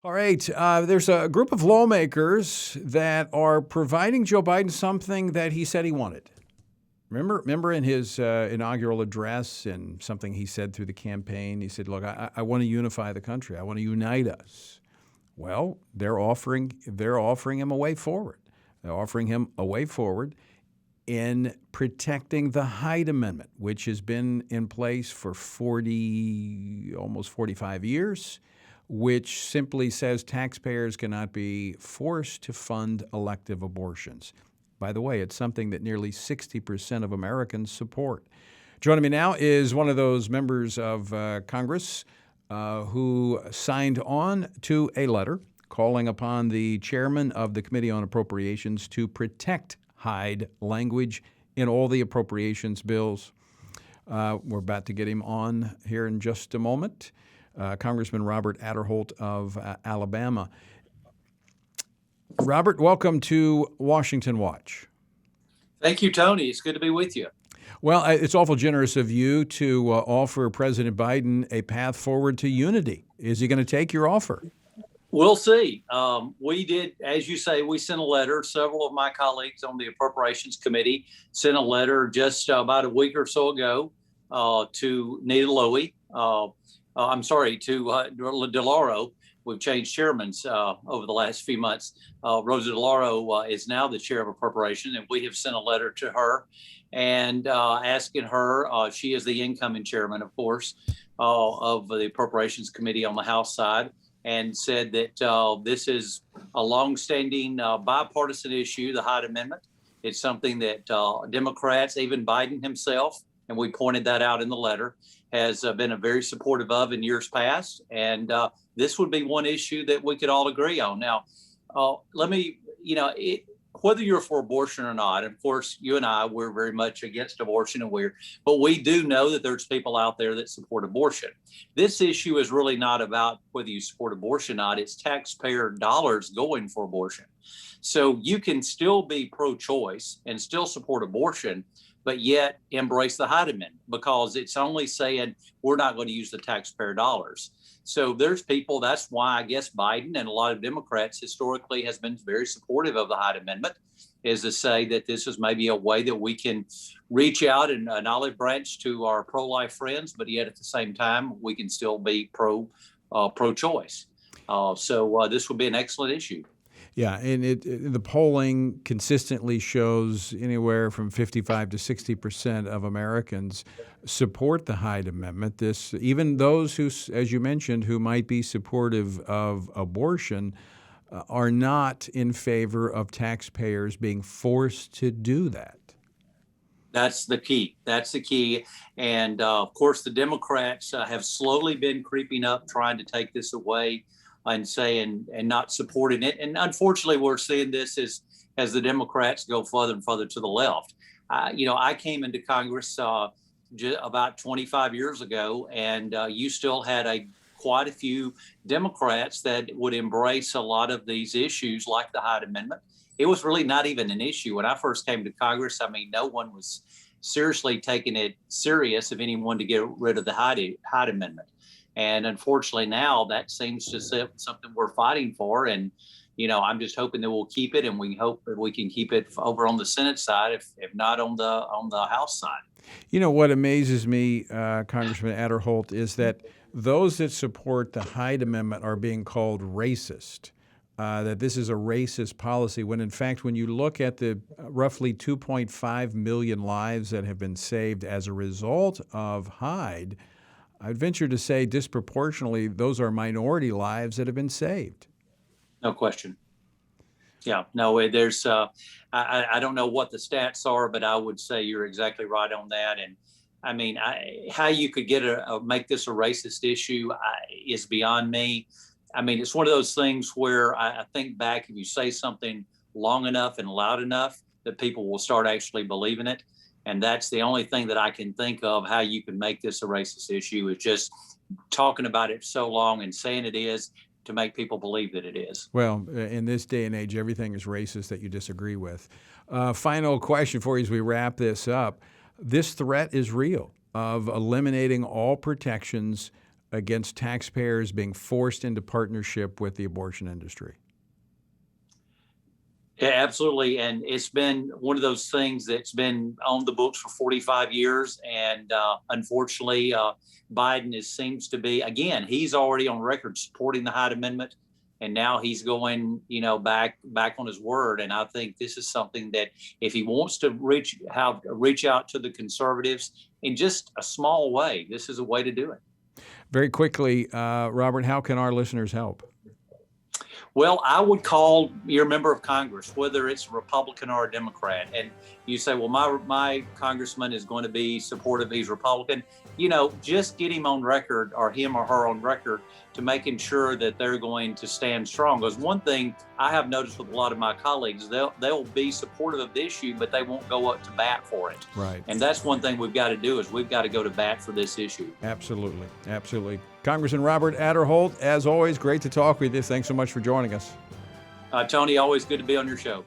All right. There's a group of lawmakers that are providing Joe Biden something that he said he wanted. Remember in his inaugural address and something he said through the campaign, he said, look, I want to unify the country. I want to unite us. Well, they're offering him a way forward. They're offering him a way forward in protecting the Hyde Amendment, which has been in place for almost 45 years, which simply says taxpayers cannot be forced to fund elective abortions. By the way, it's something that nearly 60% of Americans support. Joining me now is one of those members of Congress who signed on to a letter calling upon the chairman of the Committee on Appropriations to protect Hyde language in all the appropriations bills. We're about to get him on here in just a moment. Congressman Robert Aderholt of Alabama. Robert, welcome to Washington Watch. Thank you, Tony. It's good to be with you. Well, it's awful generous of you to offer President Biden a path forward to unity. Is he going to take your offer? We'll see. We did, as you say, we sent a letter. Several of my colleagues on the Appropriations Committee sent a letter just about a week or so ago to Nita Lowey. To DeLauro. We've changed chairmen over the last few months. Rosa DeLauro is now the chair of Appropriations, and we have sent a letter to her and asking her, she is the incoming chairman, of course, of the Appropriations Committee on the House side, and said that this is a longstanding bipartisan issue, the Hyde Amendment. It's something that Democrats, even Biden himself, and we pointed that out in the letter, has been very supportive of in years past. And this would be one issue that we could all agree on. Now, whether you're for abortion or not, of course, you and I, we're very much against abortion, but we do know that there's people out there that support abortion. This issue is really not about whether you support abortion or not. It's taxpayer dollars going for abortion. So you can still be pro-choice and still support abortion, but yet embrace the Hyde Amendment, because it's only saying we're not going to use the taxpayer dollars. So there's people, that's why I guess Biden and a lot of Democrats historically has been very supportive of the Hyde Amendment, is to say that this is maybe a way that we can reach out and an olive branch to our pro-life friends, but yet at the same time, we can still be pro-choice. So this would be an excellent issue. Yeah, and the polling consistently shows anywhere from 55 to 60% of Americans support the Hyde Amendment. Even those who, as you mentioned, who might be supportive of abortion, are not in favor of taxpayers being forced to do that. That's the key. And of course, the Democrats have slowly been creeping up, trying to take this away and saying and not supporting it. And unfortunately, we're seeing this as the Democrats go further and further to the left. I came into Congress about 25 years ago, and you still had quite a few Democrats that would embrace a lot of these issues like the Hyde Amendment. It was really not even an issue. When I first came to Congress, I mean, no one was seriously taking it serious of anyone to get rid of the Hyde Amendment. And unfortunately, now that seems to be something we're fighting for. And, I'm just hoping that we'll keep it, and we hope that we can keep it over on the Senate side, if not on the House side. What amazes me, Congressman Aderholt, is that those that support the Hyde Amendment are being called racist, that this is a racist policy, when in fact, when you look at the roughly 2.5 million lives that have been saved as a result of Hyde, I'd venture to say disproportionately, those are minority lives that have been saved. No question. Yeah, no, there's, I don't know what the stats are, but I would say you're exactly right on that. And I mean, how you could make this a racist issue is beyond me. I mean, it's one of those things where I think back, if you say something long enough and loud enough, that people will start actually believing it. And that's the only thing that I can think of how you can make this a racist issue, is just talking about it so long and saying it is, to make people believe that it is. Well, in this day and age, everything is racist that you disagree with. Final question for you as we wrap this up. This threat is real of eliminating all protections against taxpayers being forced into partnership with the abortion industry. Yeah, absolutely. And it's been one of those things that's been on the books for 45 years. And unfortunately, Biden seems to be, again, he's already on record supporting the Hyde Amendment. And now he's going, back on his word. And I think this is something that if he wants to reach out to the conservatives in just a small way, this is a way to do it. Very quickly, Robert, how can our listeners help? Well, I would call your member of Congress, whether it's a Republican or a Democrat, and you say, well, my congressman is going to be supportive, he's Republican. Just get him on record, or him or her on record, to making sure that they're going to stand strong. Because one thing I have noticed with a lot of my colleagues, they'll be supportive of the issue, but they won't go up to bat for it. Right. And that's one thing we've got to do, is we've got to go to bat for this issue. Absolutely. Absolutely. Congressman Robert Aderholt, as always, great to talk with you. Thanks so much for joining us. Tony, always good to be on your show.